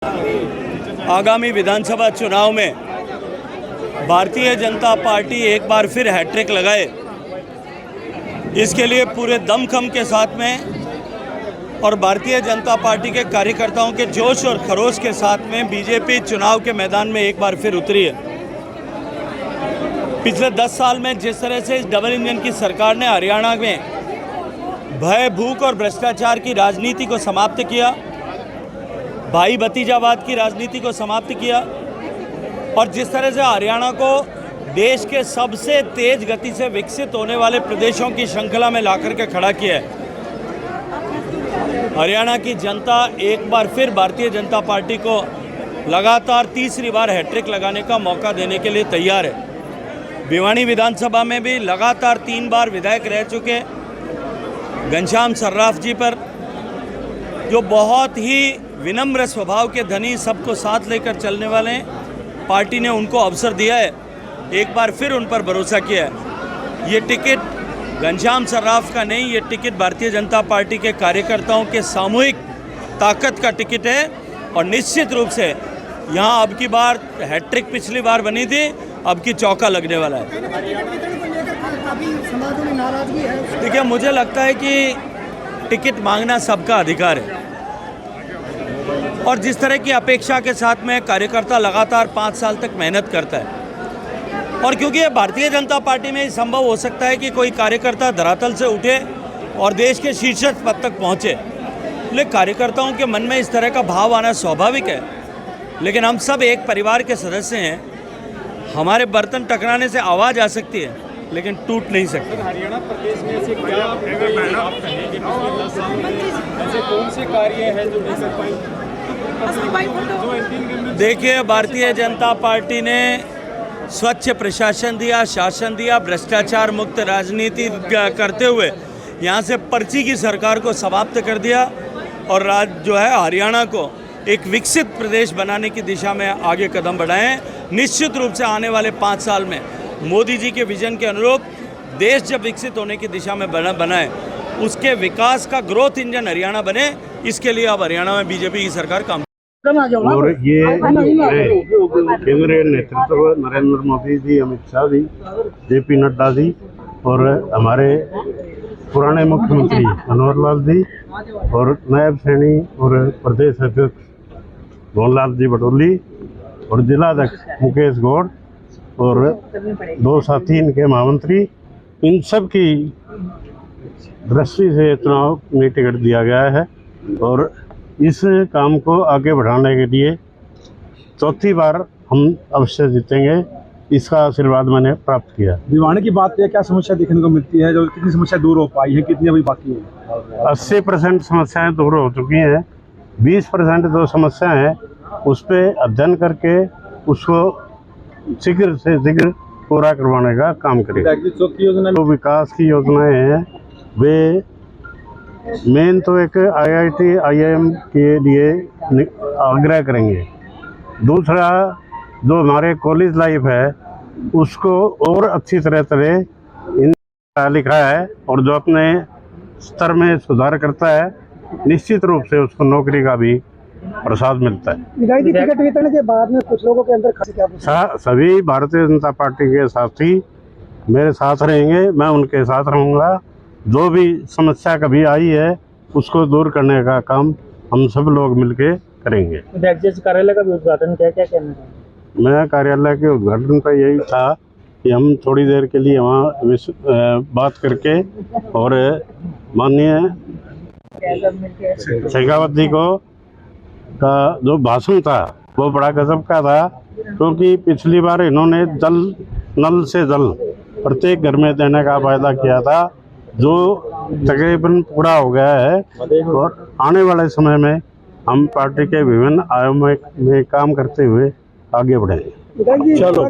आगामी विधानसभा चुनाव में भारतीय जनता पार्टी एक बार फिर हैट्रिक लगाए, इसके लिए पूरे दमखम के साथ में और भारतीय जनता पार्टी के कार्यकर्ताओं के जोश और खरोश के साथ में बीजेपी चुनाव के मैदान में एक बार फिर उतरी है। पिछले 10 साल में जिस तरह से इस डबल इंजन की सरकार ने हरियाणा में भय, भूख और भ्रष्टाचार की राजनीति को समाप्त किया, भाई भतीजावाद की राजनीति को समाप्त किया और जिस तरह से हरियाणा को देश के सबसे तेज गति से विकसित होने वाले प्रदेशों की श्रृंखला में लाकर के खड़ा किया है, हरियाणा की जनता एक बार फिर भारतीय जनता पार्टी को लगातार तीसरी बार हैट्रिक लगाने का मौका देने के लिए तैयार है। भिवानी विधानसभा में भी लगातार 3 बार विधायक रह चुके घनश्याम सर्राफ जी पर, जो बहुत ही विनम्र स्वभाव के धनी, सबको साथ लेकर चलने वाले हैं, पार्टी ने उनको अवसर दिया है, एक बार फिर उन पर भरोसा किया है। ये टिकट घनश्याम सर्राफ का नहीं, ये टिकट भारतीय जनता पार्टी के कार्यकर्ताओं के सामूहिक ताकत का टिकट है और निश्चित रूप से यहाँ अब की बार हैट्रिक पिछली बार बनी थी, अब की चौका लगने वाला है। देखिए, मुझे लगता है कि टिकट मांगना सबका अधिकार है और जिस तरह की अपेक्षा के साथ में कार्यकर्ता लगातार 5 साल तक मेहनत करता है और क्योंकि ये भारतीय जनता पार्टी में ही संभव हो सकता है कि कोई कार्यकर्ता धरातल से उठे और देश के शीर्ष पद तक पहुँचे, लेकिन कार्यकर्ताओं के मन में इस तरह का भाव आना स्वाभाविक है। लेकिन हम सब एक परिवार के सदस्य हैं, हमारे बर्तन टकराने से आवाज़ आ सकती है लेकिन टूट नहीं सकती। हरियाणा प्रदेश में ऐसे क्या आप कहेंगे पिछले 10 साल में ऐसे कौन से कार्य हैं जो नहीं कर पाए? देखिए, भारतीय जनता पार्टी ने स्वच्छ प्रशासन दिया, शासन दिया, भ्रष्टाचार मुक्त राजनीति करते हुए यहाँ से पर्ची की सरकार को समाप्त कर दिया और राज्य जो है हरियाणा को एक विकसित प्रदेश बनाने की दिशा में आगे कदम बढ़ाए हैं। निश्चित रूप से आने वाले 5 साल में मोदी जी के विजन के अनुरूप देश जब विकसित होने की दिशा में बनाए, उसके विकास का ग्रोथ इंजन हरियाणा बने, इसके लिए अब हरियाणा में बीजेपी की सरकार काम। और ये केंद्रीय नेतृत्व नरेंद्र मोदी जी, अमित शाह जी, जेपी नड्डा जी और हमारे पुराने मुख्यमंत्री मनोहर लाल जी और नायब सैनी और प्रदेश अध्यक्ष भवनलाल जी भटोली और जिलाध्यक्ष मुकेश गौड़ और 2 साथी इनके महामंत्री, इन सब की दृष्टि से चुनाव में टिकट दिया गया है और इस काम को आगे बढ़ाने के लिए 4थी बार हम अवश्य जीतेंगे, इसका आशीर्वाद मैंने प्राप्त किया। भिवानी की बात है, क्या समस्या देखने को मिलती है, जो कितनी समस्या दूर हो पाई है, कितनी अभी बाकी है? 80% समस्याएं दूर हो चुकी हैं, 20% जो समस्याएं हैं उस पर अध्ययन करके उसको शीघ्र से शीघ्र पूरा करवाने का काम करेंगे। तो विकास की योजनाएं हैं वे मेन तो एक IIT IIM के लिए आग्रह करेंगे। दूसरा, जो हमारे कॉलेज लाइफ है उसको और अच्छी तरह इन लिखा है और जो अपने स्तर में सुधार करता है, निश्चित रूप से उसको नौकरी का भी प्रसाद मिलता है। टिकट वितरण के बाद में कुछ लोगों के अंदर सभी भारतीय जनता पार्टी के साथी मेरे साथ रहेंगे, मैं उनके साथ रहूँगा। जो भी समस्या कभी आई है उसको दूर करने का काम हम सब लोग मिलके करेंगे। कार्यालय का भी उद्घाटन क्या कहना है? मैं कार्यालय के उद्घाटन पर यही था कि हम थोड़ी देर के लिए वहाँ बात करके और माननीय शेखावत जी को का जो भाषण था वो बड़ा गजब का था, क्योंकि पिछली बार इन्होंने नल से जल प्रत्येक घर में देने का वायदा किया था, जो तकरीबन पूरा हो गया है और आने वाले समय में हम पार्टी के विभिन्न आयामों में काम करते हुए आगे बढ़ेंगे। चलो।